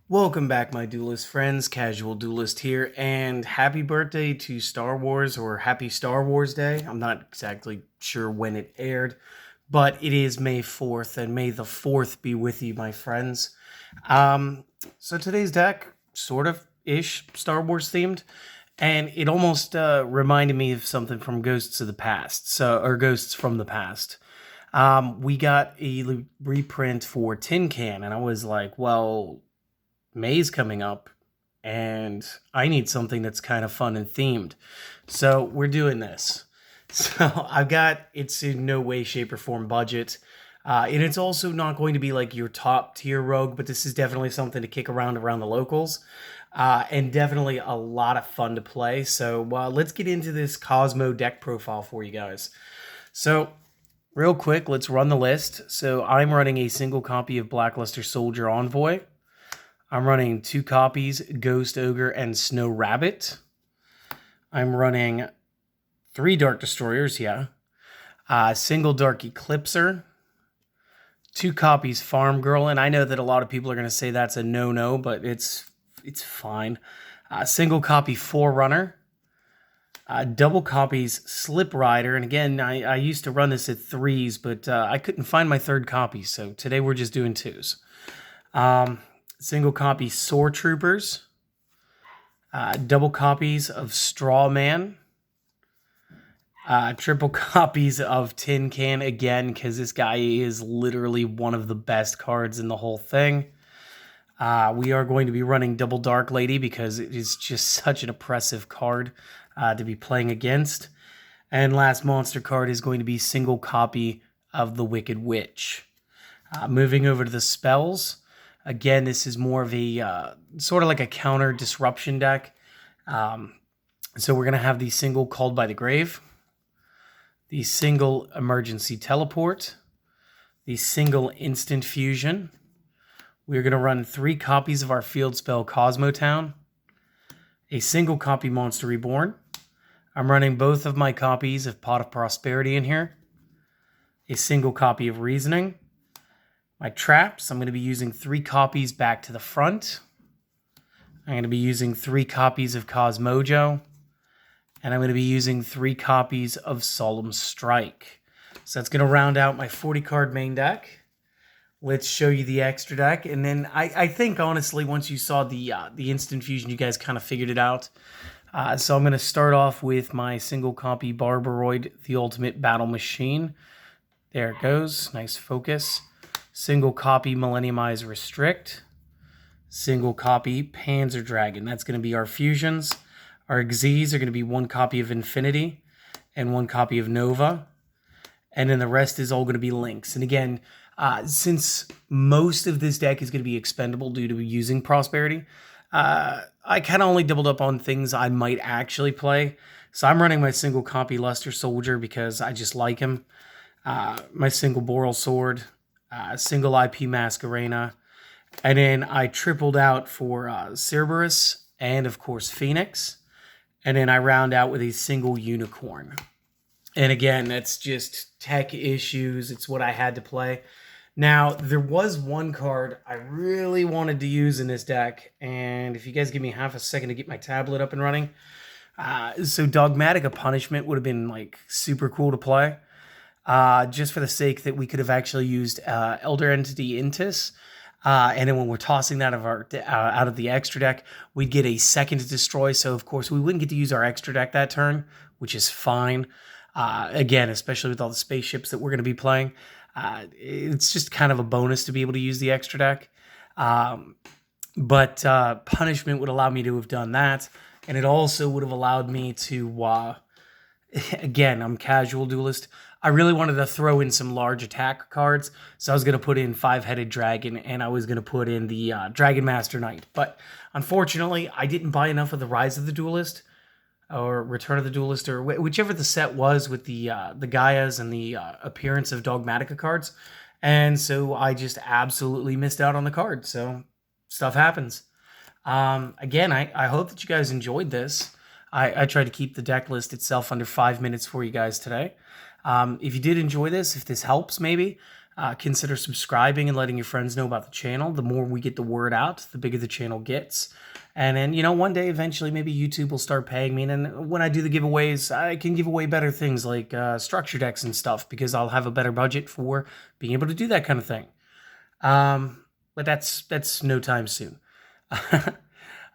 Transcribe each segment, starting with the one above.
Welcome back, my Duelist friends. Casual Duelist here, and happy birthday to Star Wars, or happy Star Wars Day. I'm not exactly sure when it aired, but it is May 4th, and may the 4th be with you, my friends. Um, so today's deck, sort of ish Star Wars themed, and it almost reminded me of something from Ghosts of the Past, or Ghosts from the Past. We got a reprint for Tin Can, and I was like, well, May's coming up, and I need something that's kind of fun and themed. So we're doing this. So I've got it's in no way, shape, or form budget. And it's also not going to be like your top tier rogue, but this is definitely something to kick around the locals. And definitely a lot of fun to play. So let's get into this Kozmo deck profile for you guys. So real quick, let's run the list. So I'm running a single copy of Blackluster Soldier Envoy. I'm running 2 copies, Ghost Ogre and Snow Rabbit. I'm running 3 Dark Destroyers, single Dark Eclipser, 2 copies Farm Girl, and I know that a lot of people are going to say that's a no-no, but it's fine. Single copy Forerunner, double copies Slip Rider, and again, I used to run this at 3s, but I couldn't find my 3rd copy, so today we're just doing 2s. Single copy Sword Troopers, double copies of Straw Man, triple copies of Tin Can again, because this guy is literally one of the best cards in the whole thing. We are going to be running double Dark Lady because it is just such an oppressive card to be playing against. And last monster card is going to be single copy of the Wicked Witch. Moving over to the spells. Again, this is more of a sort of like a counter disruption deck. So we're going to have the single Called by the Grave, the single Emergency Teleport, the single Instant Fusion. We're going to run 3 copies of our field spell Kozmo Town, a single copy Monster Reborn. I'm running both of my copies of Pot of Prosperity in here, a single copy of Reasoning. My traps, I'm going to be using 3 copies Back to the Front. I'm going to be using 3 copies of Cosmojo. And I'm going to be using 3 copies of Solemn Strike. So that's going to round out my 40-card main deck. Let's show you the extra deck. And then I think, honestly, once you saw the Instant Fusion, you guys kind of figured it out. So I'm going to start off with my single copy Barbaroid, the Ultimate Battle Machine. There it goes. Nice focus. Single copy Millenniumize Restrict. Single copy Panzer Dragon. That's going to be our fusions. Our Xyz are going to be 1 copy of Infinity and 1 copy of Nova. And then the rest is all going to be links. And again, since most of this deck is going to be expendable due to using Prosperity, I kind of only doubled up on things I might actually play. So I'm running my single copy Luster Soldier because I just like him. My single Boral Sword. Single IP Masquerena, and then I tripled out for Cerberus and, of course, Phoenix, and then I round out with a single Unicorn. And again, that's just tech issues. It's what I had to play. Now, there was one card I really wanted to use in this deck, and if you guys give me half a second to get my tablet up and running, so Dogmatic Punishment would have been like super cool to play. Just for the sake that we could have actually used Elder Entity Intis. And then when we're tossing that out of the extra deck, we'd get a second to destroy. So, of course, we wouldn't get to use our extra deck that turn, which is fine. Again, especially with all the spaceships that we're going to be playing. It's just kind of a bonus to be able to use the extra deck. But Punishment would allow me to have done that. And it also would have allowed me to... Again, I'm casual duelist. I really wanted to throw in some large attack cards, so I was going to put in 5-headed dragon, and I was going to put in the Dragon Master Knight. But unfortunately, I didn't buy enough of the Rise of the Duelist, or Return of the Duelist, or whichever the set was with the Gaias and the appearance of Dogmatica cards. And so I just absolutely missed out on the card. So stuff happens. Again, I hope that you guys enjoyed this. I tried to keep the deck list itself under 5 minutes for you guys today. If you did enjoy this, if this helps maybe, Consider subscribing and letting your friends know about the channel. The more we get the word out, the bigger the channel gets. And then, one day, eventually, maybe YouTube will start paying me. And then when I do the giveaways, I can give away better things like structure decks and stuff because I'll have a better budget for being able to do that kind of thing. But that's no time soon.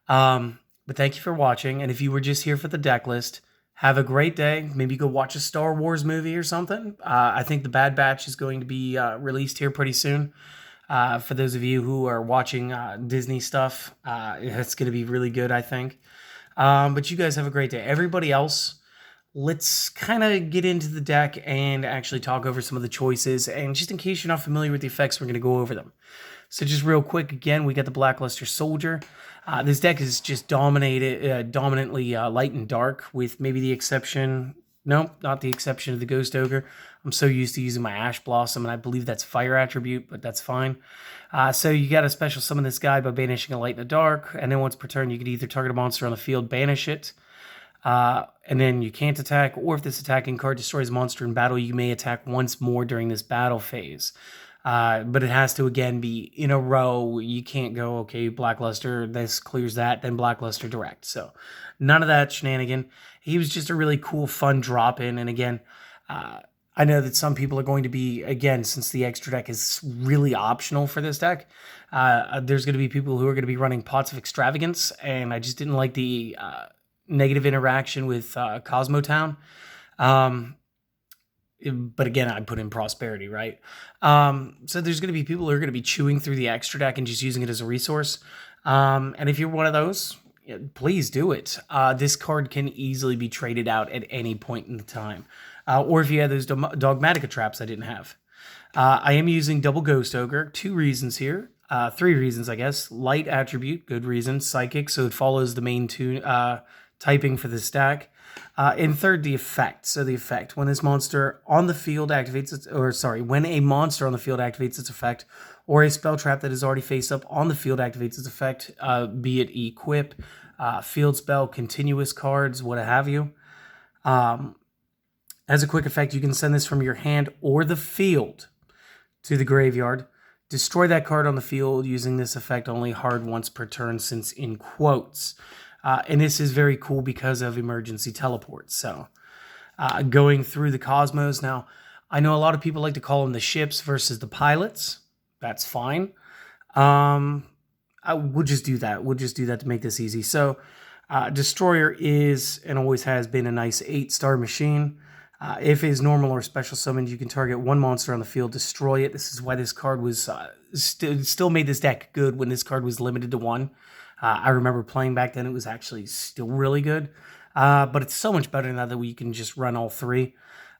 But thank you for watching. And if you were just here for the deck list, have a great day. Maybe go watch a Star Wars movie or something. I think The Bad Batch is going to be released here pretty soon. For those of you who are watching Disney stuff, it's going to be really good, I think. But you guys have a great day. Everybody else, let's kind of get into the deck and actually talk over some of the choices. And just in case you're not familiar with the effects, we're going to go over them. So just real quick, again, we got the Blackluster Soldier. This deck is just dominantly light and dark, with maybe the exception... Nope, not the exception of the Ghost Ogre. I'm so used to using my Ash Blossom, and I believe that's fire attribute, but that's fine. So you got to special summon this guy by banishing a light and a dark, and then once per turn, you can either target a monster on the field, banish it, and then you can't attack, or if this attacking card destroys a monster in battle, you may attack once more during this battle phase. But it has to, again, be in a row. You can't go, okay, Blackluster, this clears that, then Blackluster direct. So none of that shenanigan. He was just a really cool, fun drop-in. And again, I know that some people are going to be, again, since the extra deck is really optional for this deck, there's going to be people who are going to be running Pots of Extravagance, and I just didn't like the negative interaction with Kozmo Town. But again, I put in Prosperity, right? So there's going to be people who are going to be chewing through the extra deck and just using it as a resource. And if you're one of those, please do it. This card can easily be traded out at any point in the time. Or if you had those Dogmatica traps I didn't have. I am using double Ghost Ogre. 2 reasons here. 3 reasons, I guess. Light attribute, good reason. Psychic, so it follows the main typing for the stack. And third, the effect. So the effect, when this monster on the field activates its, when a monster on the field activates its effect, or a spell trap that is already face up on the field activates its effect, be it equip, field spell, continuous cards, what have you. As a quick effect, you can send this from your hand or the field to the graveyard. Destroy that card on the field using this effect only hard once per turn, since in quotes. And this is very cool because of emergency teleports. So going through the Cosmos. Now, I know a lot of people like to call them the ships versus the pilots. That's fine. We'll just do that. We'll just do that to make this easy. So Destroyer is and always has been a nice 8-star machine. If it is normal or special summoned, you can target one monster on the field, destroy it. This is why this card was still made this deck good when this card was limited to 1. I remember playing back then, it was actually still really good. But it's so much better now that we can just run all 3.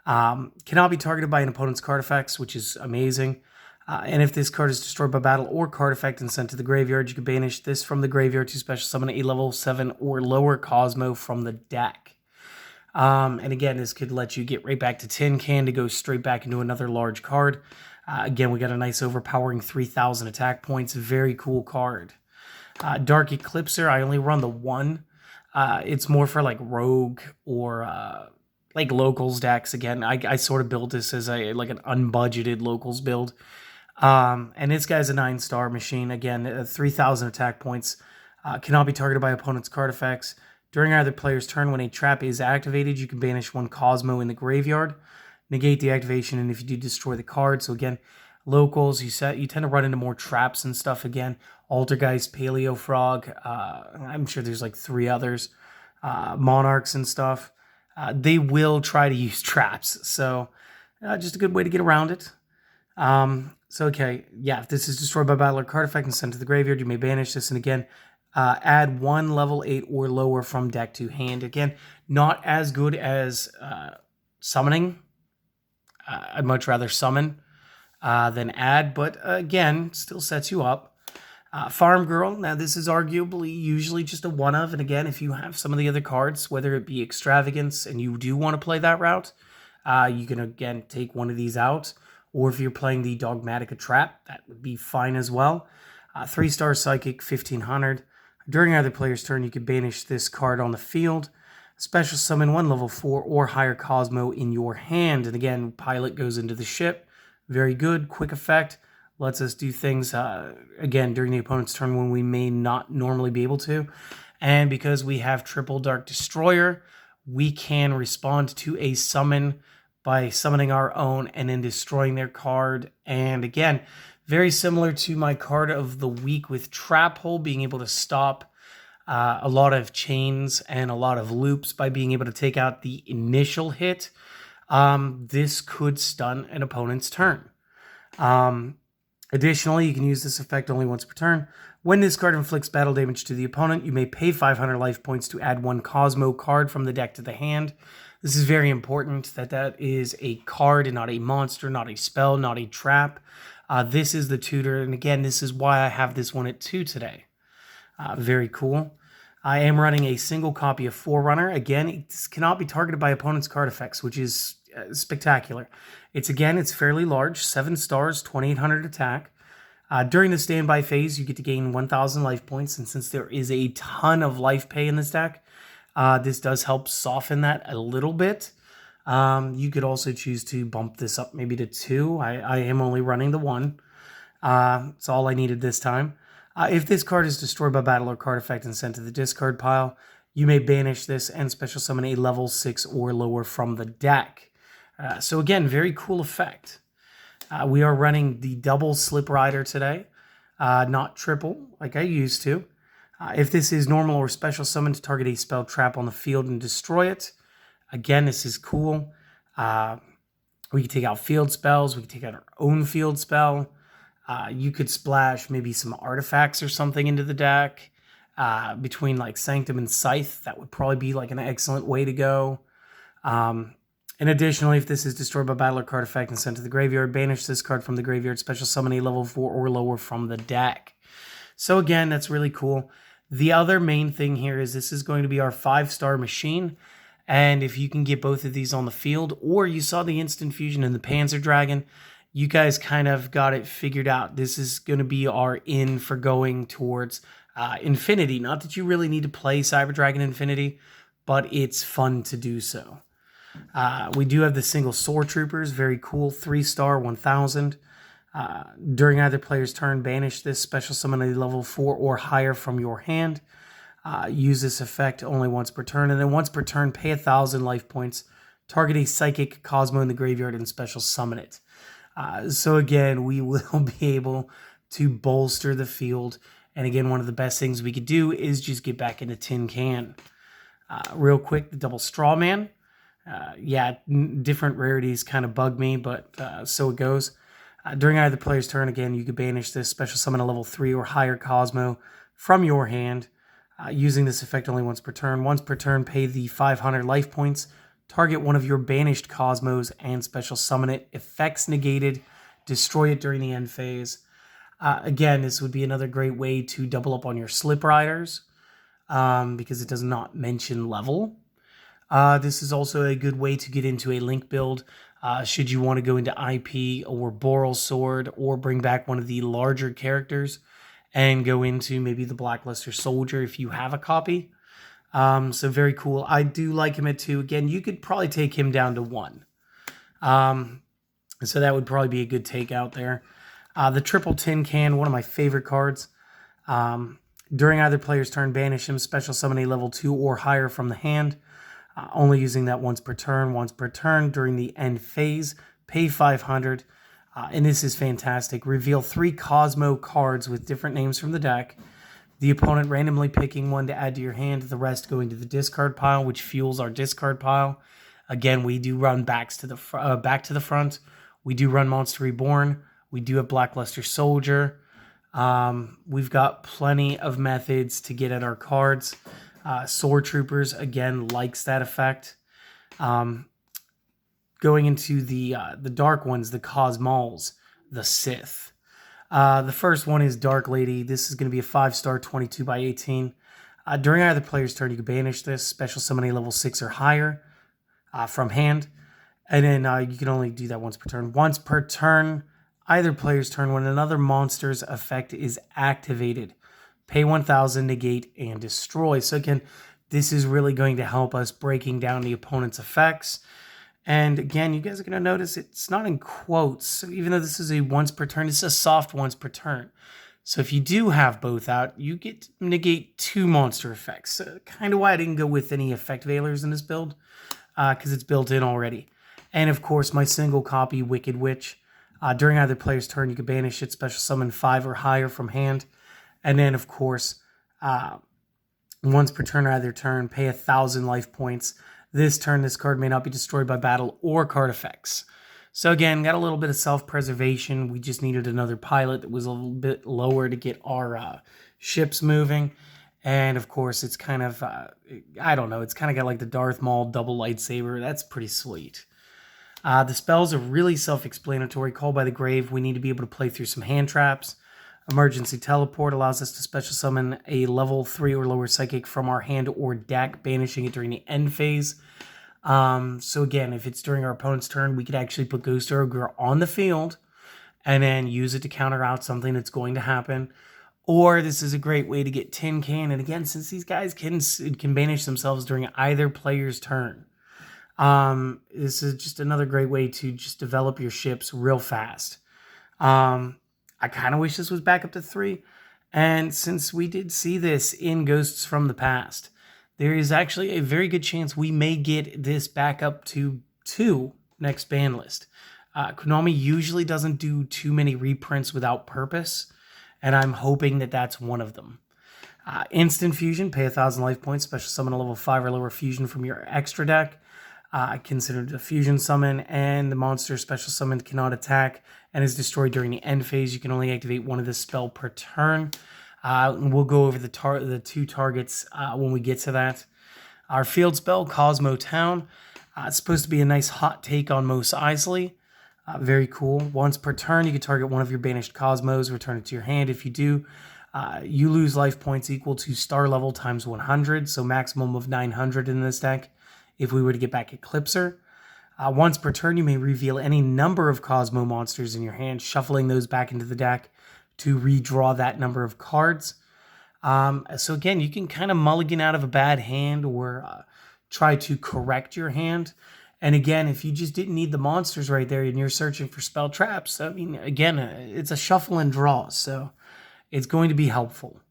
Cannot be targeted by an opponent's card effects, which is amazing. And if this card is destroyed by battle or card effect and sent to the graveyard, you can banish this from the graveyard to special summon a level 7 or lower Cosmo from the deck. And again, this could let you get right back to Tin Can to go straight back into another large card. Again, we got a nice overpowering 3,000 attack points. Very cool card. Dark Eclipser, I only run the 1. It's more for like rogue or like locals decks. Again, I sort of built this as an unbudgeted locals build. And this guy's a 9-star machine. Again, 3,000 attack points. Cannot be targeted by opponent's card effects. During either player's turn, when a trap is activated, you can banish 1 Cosmo in the graveyard, negate the activation, and if you do, destroy the card. So again, locals, you tend to run into more traps and stuff again. Altergeist, Paleo Frog, I'm sure there's like 3 others. Monarchs and stuff. They will try to use traps, so just a good way to get around it. So okay, yeah, if this is destroyed by battle or card effect and sent to the graveyard, you may banish this, and again, add 1 level 8 or lower from deck to hand. Again, not as good as summoning. I'd much rather summon than add, but again, still sets you up. Farm Girl, now this is arguably usually just a one of, and again, if you have some of the other cards, whether it be Extravagance and you do want to play that route, you can again take one of these out, or if you're playing the Dogmatica Trap, that would be fine as well. 3-star Psychic, 1,500. During either player's turn, you can banish this card on the field, special summon 1 level 4 or higher Cosmo in your hand, and again, Pilot goes into the ship. Very good, quick effect. Lets us do things, again, during the opponent's turn when we may not normally be able to. And because we have triple Dark Destroyer, we can respond to a summon by summoning our own and then destroying their card. And again, very similar to my card of the week with Trap Hole, being able to stop a lot of chains and a lot of loops by being able to take out the initial hit. This could stun an opponent's turn. Additionally, you can use this effect only once per turn. When this card inflicts battle damage to the opponent, you may pay 500 life points to add one Kozmo card from the deck to the hand. This is very important that is a card and not a monster, not a spell, not a trap. This is the tutor, and again, this is why I have this one at 2 today. Very cool. I am running a single copy of Forerunner. Again, it cannot be targeted by opponent's card effects, which is spectacular. It's fairly large, 7 stars, 2800 attack. During the standby phase, you get to gain 1000 life points, and since there is a ton of life pay in this deck, this does help soften that a little bit. You could also choose to bump this up maybe to 2. I am only running the 1. That's all I needed this time. If this card is destroyed by battle or card effect and sent to the discard pile, you may banish this and special summon a level 6 or lower from the deck. So again, very cool effect. We are running the double Slip Rider today, not triple like I used to. If this is normal or special summon to target a spell trap on the field and destroy it, again, this is cool. We can take out field spells. We can take out our own field spell. You could splash maybe some artifacts or something into the deck. Between like Sanctum and Scythe, that would probably be like an excellent way to go. And additionally, if this is destroyed by battle or card effect and sent to the graveyard, banish this card from the graveyard, special summon a level 4 or lower from the deck. So again, that's really cool. The other main thing here is this is going to be our 5-star machine. And if you can get both of these on the field, or you saw the Instant Fusion and the Panzer Dragon, you guys kind of got it figured out. This is going to be our in for going towards Infinity. Not that you really need to play Cyber Dragon Infinity, but it's fun to do so. We do have the single Sword Troopers, very cool, 3-star, 1000. During either player's turn, banish this, special summon a level 4 or higher from your hand. Use this effect only once per turn, and then once per turn, pay 1000 life points, target a Psychic Kozmo in the graveyard, and special summon it. So again, we will be able to bolster the field, and again, one of the best things we could do is just get back into Tin Can. Real quick, the double Straw Man. Different rarities kind of bug me, but so it goes. During either player's turn, again, you could banish this, special summon a level 3 or higher Kozmo from your hand. Using this effect only once per turn. Once per turn, pay the 500 life points, target one of your banished Kozmos and special summon it. Effects negated, destroy it during the end phase. Again, this would be another great way to double up on your Slip Riders because it does not mention level. This is also a good way to get into a Link build should you want to go into IP or Boral Sword or bring back one of the larger characters and go into maybe the Blackluster Soldier if you have a copy. So very cool. I do like him at 2. Again, you could probably take him down to 1. So that would probably be a good take out there. The triple Tin Can, one of my favorite cards. During either player's turn, banish him, special summon a level 2 or higher from the hand. Only using that once per turn. Once per turn during the end phase, pay 500. And this is fantastic. Reveal 3 Kozmo cards with different names from the deck. The opponent randomly picking one to add to your hand, the rest going to the discard pile, which fuels our discard pile. Again, we do run back to the front. We do run Monster Reborn. We do have Blackluster Soldier. We've got plenty of methods to get at our cards. Sword Troopers, again, likes that effect. Going into the dark ones, the Cosmals, the Sith. The first one is Dark Lady. This is going to be a 5-star 22 by 18. During either player's turn, you can banish this, special summon a level 6 or higher from hand. And then you can only do that once per turn. Once per turn, either player's turn, when another monster's effect is activated, pay 1000, negate, and destroy. So again, this is really going to help us breaking down the opponent's effects. And again, you guys are going to notice it's not in quotes. So even though this is a once per turn, it's a soft once per turn. So if you do have both out, you get to negate 2 monster effects. So kind of why I didn't go with any effect veilers in this build, because it's built in already. And of course, my single copy Wicked Witch. During either player's turn, you can banish it, special summon 5 or higher from hand. And then, of course, once per turn or either turn, pay 1,000 life points. This turn, this card may not be destroyed by battle or card effects. So again, got a little bit of self-preservation. We just needed another pilot that was a little bit lower to get our ships moving. And of course, it's kind of, I don't know, it's kind of got like the Darth Maul double lightsaber. That's pretty sweet. The spells are really self-explanatory. Call by the Grave, we need to be able to play through some hand traps. Emergency Teleport allows us to special summon a level 3 or lower psychic from our hand or deck, banishing it during the end phase. So again, if it's during our opponent's turn, we could actually put Ghost Ogre on the field and then use it to counter out something that's going to happen. Or this is a great way to get Tin Can. And again, since these guys can banish themselves during either player's turn, this is just another great way to just develop your ships real fast. I kind of wish this was back up to 3. And since we did see this in Ghosts from the Past, there is actually a very good chance we may get this back up to 2 next ban list. Konami usually doesn't do too many reprints without purpose, and I'm hoping that that's one of them. Instant Fusion, pay 1,000 life points, special summon a level 5 or lower fusion from your extra deck. Considered a fusion summon, and the monster special summoned cannot attack and is destroyed during the end phase. You can only activate one of this spell per turn. And we'll go over the 2 targets when we get to that. Our field spell, Kozmo Town. It's supposed to be a nice hot take on Mos Eisley. Very cool. Once per turn, you can target one of your banished Cosmos, return it to your hand. If you do, you lose life points equal to star level times 100, so maximum of 900 in this deck. If we were to get back Eclipser. Once per turn, you may reveal any number of Kozmo monsters in your hand, shuffling those back into the deck to redraw that number of cards. So again, you can kind of mulligan out of a bad hand or try to correct your hand. And again, if you just didn't need the monsters right there and you're searching for spell traps, I mean, again, it's a shuffle and draw, so it's going to be helpful.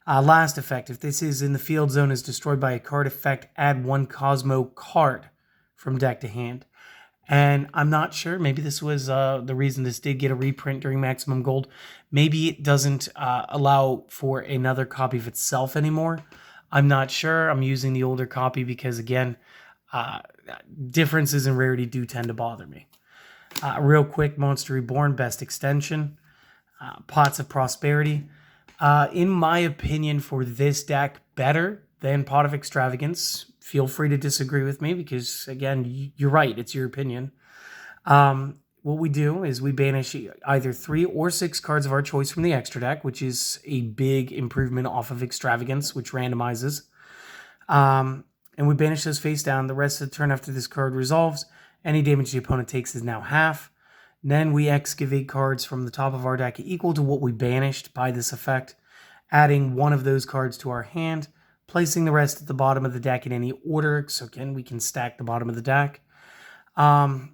Last effect, if this is in the field zone is destroyed by a card effect, add 1 Kozmo card from deck to hand. And I'm not sure, maybe this was the reason this did get a reprint during Maximum Gold. Maybe it doesn't allow for another copy of itself anymore. I'm not sure. I'm using the older copy because, again, differences in rarity do tend to bother me. Real quick, Monster Reborn, best extension. Pots of Prosperity. In my opinion, for this deck, better than Pot of Extravagance. Feel free to disagree with me because, again, you're right. It's your opinion. What we do is we banish either 3 or 6 cards of our choice from the extra deck, which is a big improvement off of Extravagance, which randomizes. And we banish those face down. The rest of the turn after this card resolves, any damage the opponent takes is now half. Then we excavate cards from the top of our deck equal to what we banished by this effect, adding 1 of those cards to our hand, placing the rest at the bottom of the deck in any order. So again, we can stack the bottom of the deck. Then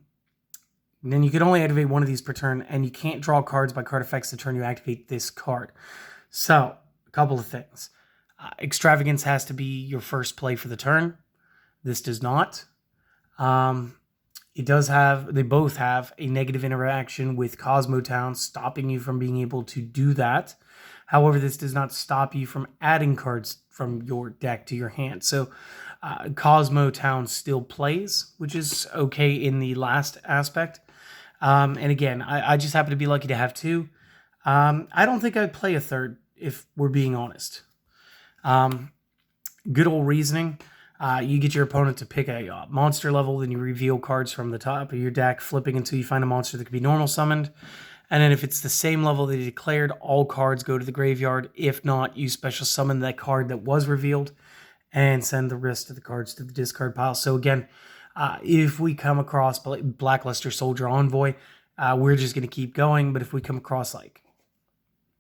you can only activate 1 of these per turn, and you can't draw cards by card effects the turn you activate this card. So, a couple of things. Extravagance has to be your first play for the turn. This does not. They both have a negative interaction with Kozmo Town, stopping you from being able to do that. However, this does not stop you from adding cards from your deck to your hand. So Kozmo Town still plays, which is okay in the last aspect. And again, I just happen to be lucky to have 2. I don't think I'd play a third, if we're being honest. Good old reasoning. You get your opponent to pick a monster level, then you reveal cards from the top of your deck, flipping until you find a monster that can be normal summoned. And then if it's the same level that you declared, all cards go to the graveyard. If not, you special summon that card that was revealed and send the rest of the cards to the discard pile. So again, if we come across Blackluster Soldier Envoy, we're just going to keep going. But if we come across like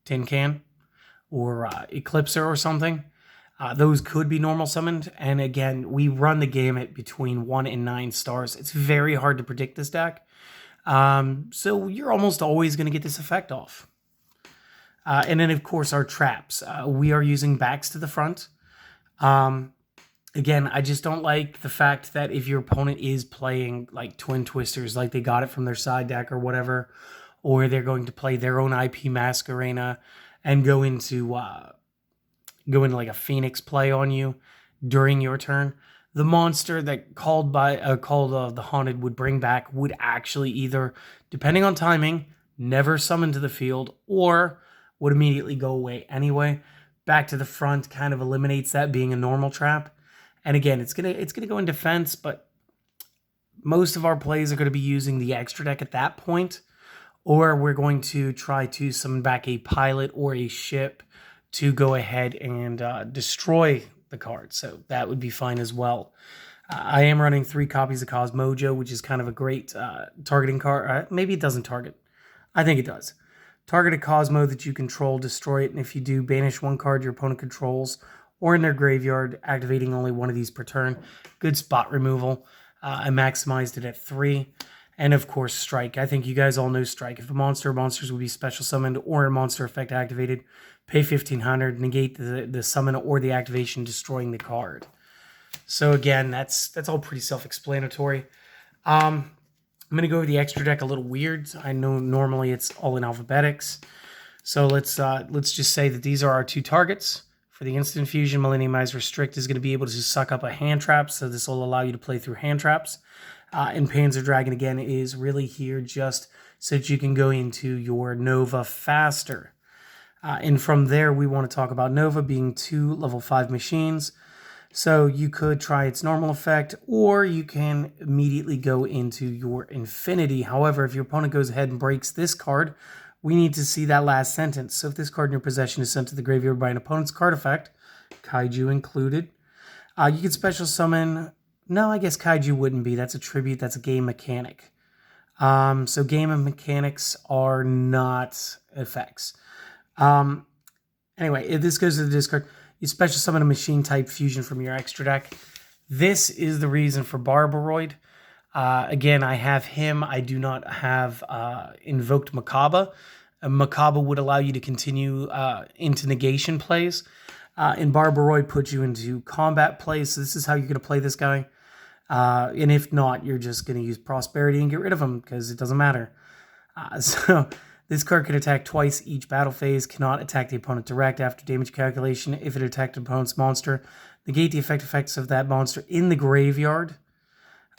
Tin Can or Eclipser or something, Those could be normal summoned, and again, we run the gamut between 1 and 9 stars. It's very hard to predict this deck, so you're almost always going to get this effect off. And then, of course, our traps. We are using backs to the front. Again, I just don't like the fact that if your opponent is playing like Twin Twisters, like they got it from their side deck or whatever, or they're going to play their own IP Masquerena and go into like a Phoenix play on you during your turn, the monster that called the Haunted would bring back would actually either, depending on timing, never summon to the field or would immediately go away anyway. Back to the front kind of eliminates that being a normal trap. And again, it's gonna go in defense, but most of our plays are going to be using the extra deck at that point, or we're going to try to summon back a pilot or a ship to go ahead and destroy the card. So that would be fine as well. I am running 3 copies of Kozmo, which is kind of a great targeting card. Maybe it doesn't target. I think it does. Target a Kozmo that you control, destroy it, and if you do, banish 1 card your opponent controls or in their graveyard, activating only 1 of these per turn. Good spot removal. I maximized it at 3. And of course, Strike. I think you guys all know Strike. If a monster or monsters would be special summoned or a monster effect activated, pay 1,500, negate the summon or the activation, destroying the card. So again, that's all pretty self-explanatory. I'm going to go over the extra deck a little weird. I know normally it's all in alphabetics. So let's just say that these are our 2 targets. For the instant fusion, Millenniumize Restrict is going to be able to suck up a hand trap, so this will allow you to play through hand traps. And Panzer Dragon, again, is really here just so that you can go into your Nova faster. And from there, we want to talk about Nova being 2 level 5 machines. So you could try its normal effect, or you can immediately go into your Infinity. However, if your opponent goes ahead and breaks this card, we need to see that last sentence. So if this card in your possession is sent to the graveyard by an opponent's card effect, Kaiju included, you can special summon... No, I guess Kaiju wouldn't be. That's a tribute. That's a game mechanic. So game and mechanics are not effects. Anyway, if this goes to the discard, you special summon a machine-type fusion from your extra deck. This is the reason for Barbaroid. Again, I have him. I do not have invoked Macabre. Macabre would allow you to continue into negation plays. And Barbaroid puts you into combat plays. So this is how you're going to play this guy. And if not, you're just going to use Prosperity and get rid of him because it doesn't matter. So this card can attack twice each battle phase, cannot attack the opponent direct after damage calculation. If it attacked an opponent's monster, negate the effects of that monster in the graveyard.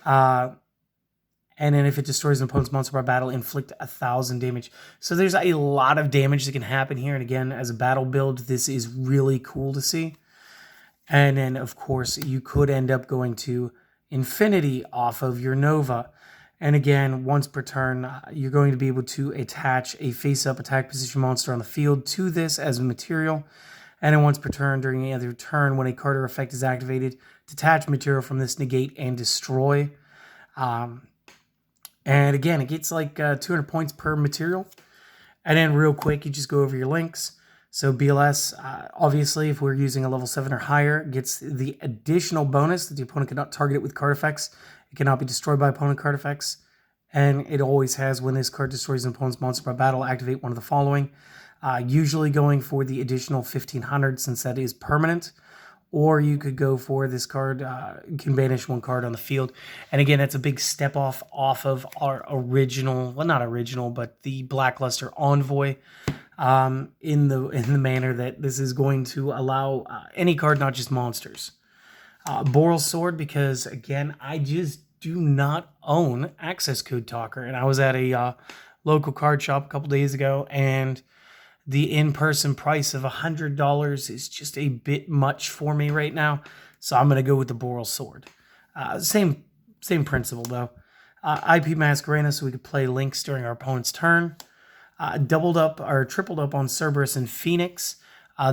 And then if it destroys an opponent's monster by battle, inflict 1,000 damage. So there's a lot of damage that can happen here. And again, as a battle build, this is really cool to see. And then, of course, you could end up going to Infinity off of your Nova. And again, once per turn, you're going to be able to attach a face-up attack position monster on the field to this as a material. And then once per turn, during any other turn, when a card or effect is activated, detach material from this, negate, and destroy. And again, it gets like 200 points per material. And then real quick, you just go over your links. So BLS, obviously, if we're using a level 7 or higher, gets the additional bonus that the opponent cannot target it with card effects. It cannot be destroyed by opponent card effects. And it always has, when this card destroys an opponent's monster by battle, activate one of the following. Usually going for the additional 1,500 since that is permanent. Or you could go for this card, you can banish 1 card on the field. And again, that's a big step off of our original, well, not original, but the Blackluster Envoy, in the manner that this is going to allow any card, not just monsters. Boral Sword, because again, I just do not own Access Code Talker. And I was at a local card shop a couple days ago, and the in-person price of $100 is just a bit much for me right now. So I'm going to go with the Boral Sword. Same principle, though. IP Masquerena, so we could play links during our opponent's turn. Doubled up or tripled up on Cerberus and Phoenix.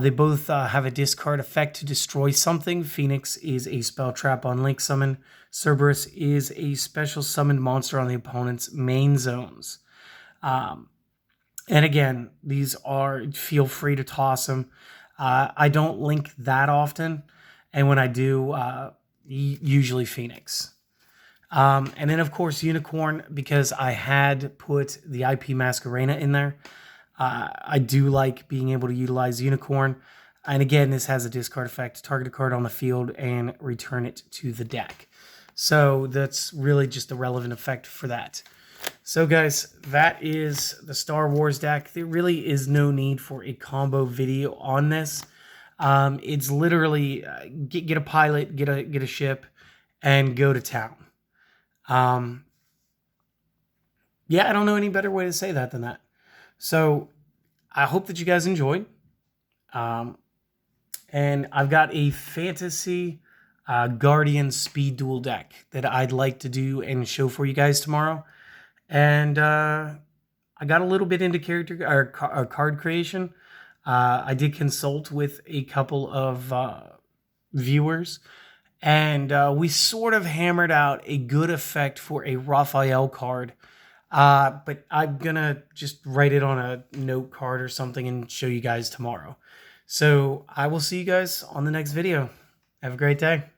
They both have a discard effect to destroy something. Phoenix is a spell trap on link summon. Cerberus is a special summoned monster on the opponent's main zones. And again, these are, feel free to toss them. I don't link that often, and when I do, usually Phoenix. And then, of course, Unicorn, because I had put the IP Masquerena in there. I do like being able to utilize Unicorn. And again, this has a discard effect. Target a card on the field and return it to the deck. So that's really just a relevant effect for that. So guys, that is the Star Wars deck. There really is no need for a combo video on this. It's literally get a pilot, get a ship, and go to town. Yeah, I don't know any better way to say that than that. So I hope that you guys enjoyed. And I've got a fantasy Guardian speed duel deck that I'd like to do and show for you guys tomorrow. And I got a little bit into character or card creation. I did consult with a couple of viewers, and we sort of hammered out a good effect for a Raphael card. But I'm gonna just write it on a note card or something and show you guys tomorrow. So I will see you guys on the next video. Have a great day.